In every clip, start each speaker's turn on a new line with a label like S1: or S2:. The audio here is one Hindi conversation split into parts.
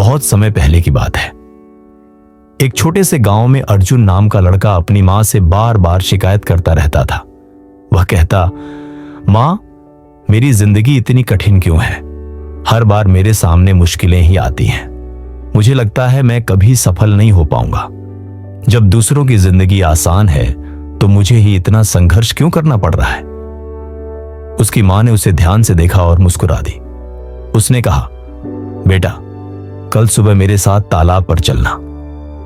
S1: बहुत समय पहले की बात है। एक छोटे से गांव में अर्जुन नाम का लड़का अपनी मां से बार बार शिकायत करता रहता था। वह कहता, मां, मेरी जिंदगी इतनी कठिन क्यों है? हर बार मेरे सामने मुश्किलें ही आती हैं। मुझे लगता है मैं कभी सफल नहीं हो पाऊंगा। जब दूसरों की जिंदगी आसान है तो मुझे ही इतना संघर्ष क्यों करना पड़ रहा है? उसकी मां ने उसे ध्यान से देखा और मुस्कुरा दी। उसने कहा, बेटा, कल सुबह मेरे साथ तालाब पर चलना।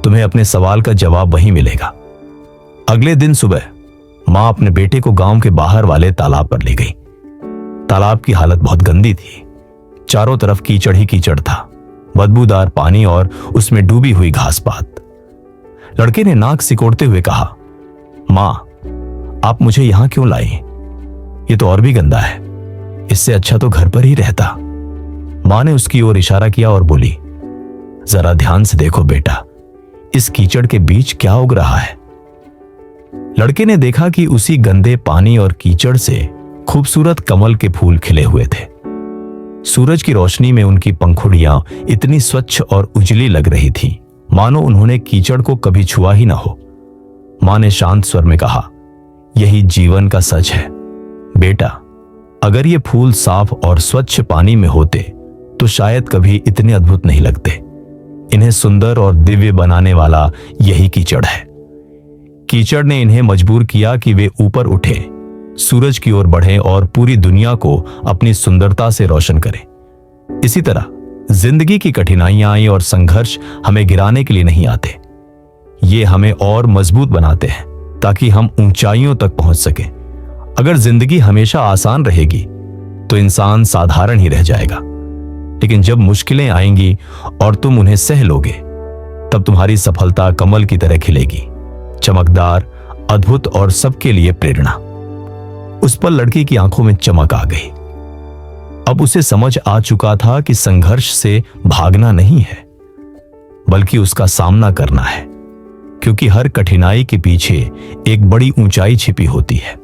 S1: तुम्हें अपने सवाल का जवाब वहीं मिलेगा। अगले दिन सुबह मां अपने बेटे को गांव के बाहर वाले तालाब पर ले गई। तालाब की हालत बहुत गंदी थी। चारों तरफ कीचड़ ही कीचड़ था, बदबूदार पानी और उसमें डूबी हुई घास पात। लड़के ने नाक सिकोड़ते हुए कहा, मां, आप मुझे यहां क्यों लाई? ये तो और भी गंदा है। इससे अच्छा तो घर पर ही रहता। मां ने उसकी ओर इशारा किया और बोली, जरा ध्यान से देखो बेटा, इस कीचड़ के बीच क्या उग रहा है? लड़के ने देखा कि उसी गंदे पानी और कीचड़ से खूबसूरत कमल के फूल खिले हुए थे। सूरज की रोशनी में उनकी पंखुड़ियां इतनी स्वच्छ और उजली लग रही थी, मानो उन्होंने कीचड़ को कभी छुआ ही ना हो। मां ने शांत स्वर में कहा, यही जीवन का सच है बेटा। अगर ये फूल साफ और स्वच्छ पानी में होते तो शायद कभी इतने अद्भुत नहीं लगते। इन्हें सुंदर और दिव्य बनाने वाला यही कीचड़ है। कीचड़ ने इन्हें मजबूर किया कि वे ऊपर उठे, सूरज की ओर बढ़ें और पूरी दुनिया को अपनी सुंदरता से रोशन करें। इसी तरह जिंदगी की कठिनाइयां और संघर्ष हमें गिराने के लिए नहीं आते। ये हमें और मजबूत बनाते हैं ताकि हम ऊंचाइयों तक पहुंच सकें। अगर जिंदगी हमेशा आसान रहेगी तो इंसान साधारण ही रह जाएगा, लेकिन जब मुश्किलें आएंगी और तुम उन्हें सह लोगे, तब तुम्हारी सफलता कमल की तरह खिलेगी, चमकदार, अद्भुत और सबके लिए प्रेरणा। उस पर लड़की की आंखों में चमक आ गई। अब उसे समझ आ चुका था कि संघर्ष से भागना नहीं है, बल्कि उसका सामना करना है, क्योंकि हर कठिनाई के पीछे एक बड़ी ऊंचाई छिपी होती है।